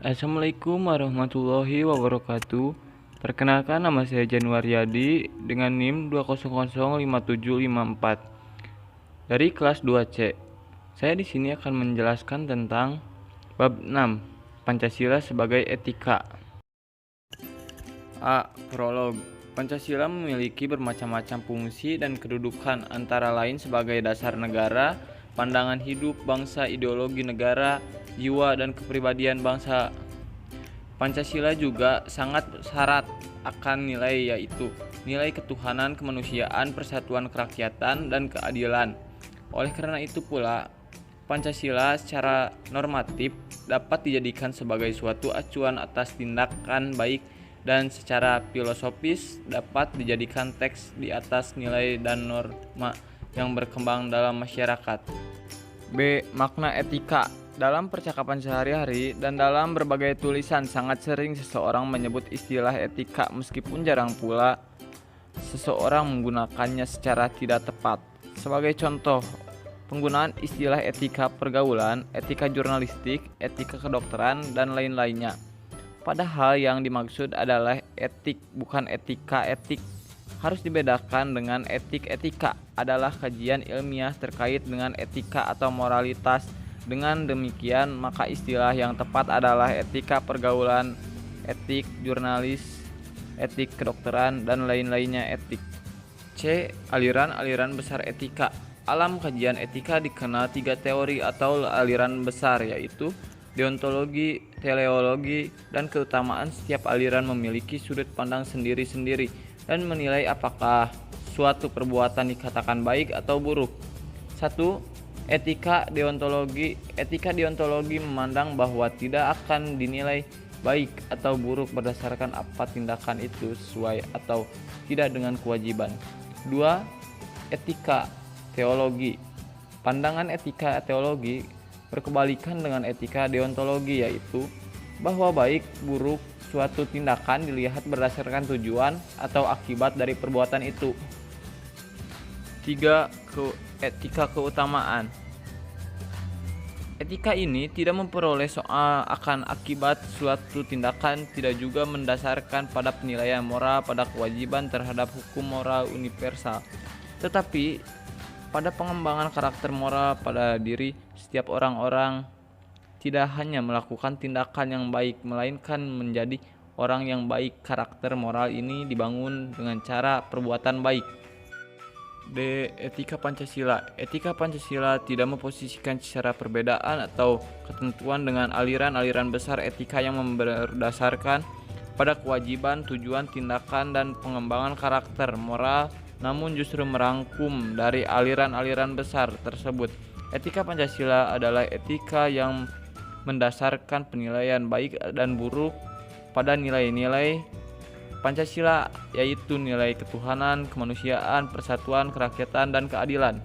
Assalamualaikum warahmatullahi wabarakatuh. Perkenalkan, nama saya Januaryadi dengan NIM 2005754 dari kelas 2C. Saya di sini akan menjelaskan tentang bab 6, Pancasila sebagai etika. A. Prolog. Pancasila memiliki bermacam-macam fungsi dan kedudukan, antara lain sebagai dasar negara, pandangan hidup bangsa, ideologi negara, jiwa dan kepribadian bangsa. Pancasila juga sangat syarat akan nilai, yaitu nilai ketuhanan, kemanusiaan, persatuan kerakyatan, dan keadilan. Oleh karena itu pula, Pancasila secara normatif dapat dijadikan sebagai suatu acuan atas tindakan baik, dan secara filosofis dapat dijadikan teks di atas nilai dan norma yang berkembang dalam masyarakat. B. Makna etika. Dalam percakapan sehari-hari dan dalam berbagai tulisan, sangat sering seseorang menyebut istilah etika, meskipun jarang pula seseorang menggunakannya secara tidak tepat. Sebagai contoh, penggunaan istilah etika pergaulan, etika jurnalistik, etika kedokteran, dan lain-lainnya. Padahal yang dimaksud adalah etik, bukan etika. Etik harus dibedakan dengan etik. Etika adalah kajian ilmiah terkait dengan etika atau moralitas. Dengan demikian, maka istilah yang tepat adalah etika pergaulan, etik jurnalis, etik kedokteran, dan lain-lainnya etik. C. Aliran-aliran besar etika. Alam kajian etika dikenal 3 teori atau aliran besar, yaitu deontologi, teleologi, dan keutamaan. Setiap aliran memiliki sudut pandang sendiri-sendiri dan menilai apakah suatu perbuatan dikatakan baik atau buruk. 1. Etika deontologi. Etika deontologi memandang bahwa tidak akan dinilai baik atau buruk berdasarkan apa tindakan itu sesuai atau tidak dengan kewajiban. 2. Etika teologi. Pandangan etika teologi berkebalikan dengan etika deontologi, yaitu bahwa baik buruk suatu tindakan dilihat berdasarkan tujuan atau akibat dari perbuatan itu. 3. Etika keutamaan. Etika ini tidak memperoleh soal akan akibat suatu tindakan, tidak juga mendasarkan pada penilaian moral pada kewajiban terhadap hukum moral universal, tetapi pada pengembangan karakter moral pada diri setiap orang-orang. Tidak hanya melakukan tindakan yang baik, melainkan menjadi orang yang baik. Karakter moral ini dibangun dengan cara perbuatan baik. D. Etika Pancasila. Etika Pancasila tidak memposisikan secara perbedaan atau ketentuan dengan aliran-aliran besar etika yang berdasarkan pada kewajiban, tujuan, tindakan, dan pengembangan karakter moral, namun justru merangkum dari aliran-aliran besar tersebut. Etika Pancasila adalah etika yang mendasarkan penilaian baik dan buruk pada nilai-nilai Pancasila, yaitu nilai ketuhanan, kemanusiaan, persatuan, kerakyatan, dan keadilan.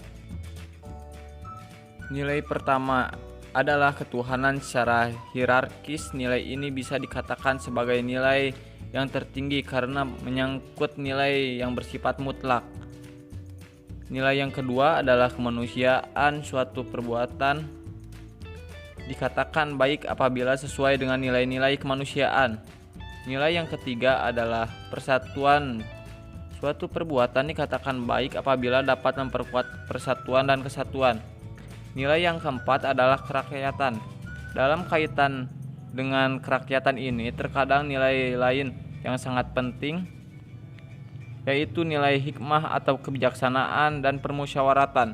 Nilai pertama adalah ketuhanan secara hierarkis. Nilai ini bisa dikatakan sebagai nilai yang tertinggi karena menyangkut nilai yang bersifat mutlak. Nilai yang kedua adalah kemanusiaan. Suatu perbuatan dikatakan baik apabila sesuai dengan nilai-nilai kemanusiaan. Nilai yang ketiga adalah persatuan. Suatu perbuatan dikatakan baik apabila dapat memperkuat persatuan dan kesatuan. Nilai yang keempat adalah kerakyatan. Dalam kaitan dengan kerakyatan ini, terkadang nilai lain yang sangat penting, yaitu nilai hikmah atau kebijaksanaan dan permusyawaratan.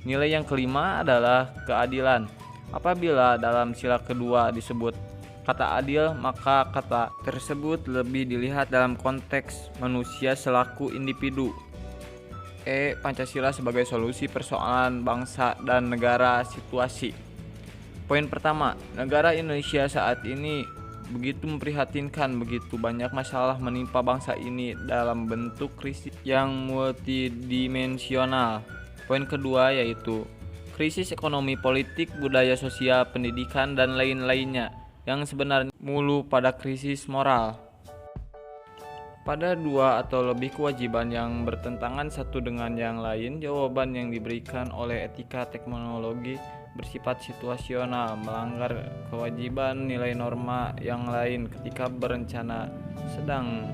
Nilai yang kelima adalah keadilan. Apabila dalam sila kedua disebut kata adil, maka kata tersebut lebih dilihat dalam konteks manusia selaku individu. E. Pancasila sebagai solusi persoalan bangsa dan negara. Situasi. Poin pertama, negara Indonesia saat ini begitu memprihatinkan. Begitu banyak masalah menimpa bangsa ini dalam bentuk krisis yang multidimensional. Poin kedua yaitu krisis ekonomi, politik, budaya, sosial, pendidikan, dan lain-lainnya, yang sebenarnya mulu pada krisis moral. Pada dua atau lebih kewajiban yang bertentangan satu dengan yang lain, jawaban yang diberikan oleh etika teknologi bersifat situasional, melanggar kewajiban nilai norma yang lain ketika berencana. Sedang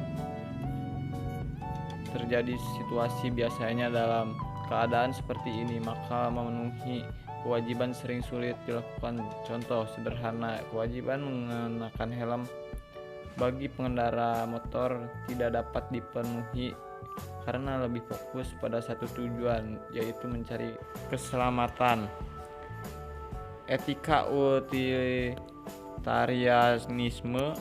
terjadi situasi biasanya dalam keadaan seperti ini, maka memenuhi kewajiban sering sulit dilakukan. Contoh sederhana, kewajiban mengenakan helm bagi pengendara motor tidak dapat dipenuhi karena lebih fokus pada satu tujuan, yaitu mencari keselamatan. Etika utilitarianisme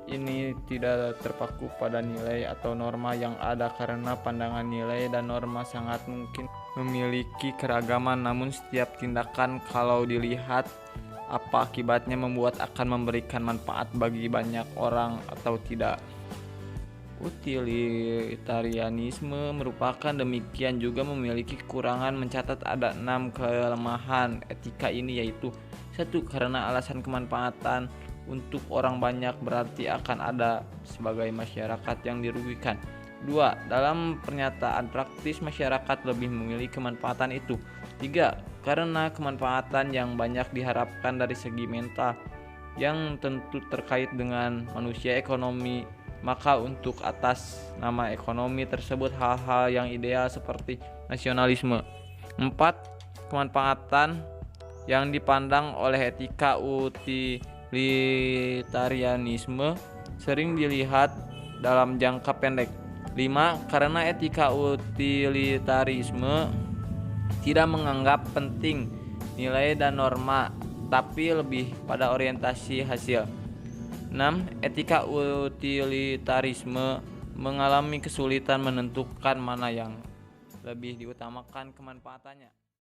ini tidak terpaku pada nilai atau norma yang ada, karena pandangan nilai dan norma sangat mungkin memiliki keragaman, namun setiap tindakan kalau dilihat apa akibatnya membuat akan memberikan manfaat bagi banyak orang atau tidak. Utilitarianisme merupakan demikian juga memiliki kekurangan. Mencatat ada 6 kelemahan etika ini, yaitu 1. Karena alasan kemanfaatan untuk orang banyak, berarti akan ada sebagai masyarakat yang dirugikan. 2. Dalam pernyataan praktis masyarakat lebih memilih kemanfaatan itu. 3. Karena kemanfaatan yang banyak diharapkan dari segi mental, yang tentu terkait dengan manusia ekonomi, maka untuk atas nama ekonomi tersebut hal-hal yang ideal seperti nasionalisme. 4. Kemanfaatan yang dipandang oleh etika utilitarianisme sering dilihat dalam jangka pendek. 5. Karena etika utilitarisme tidak menganggap penting nilai dan norma, tapi lebih pada orientasi hasil. 6. Etika utilitarisme mengalami kesulitan menentukan mana yang lebih diutamakan kemanfaatannya.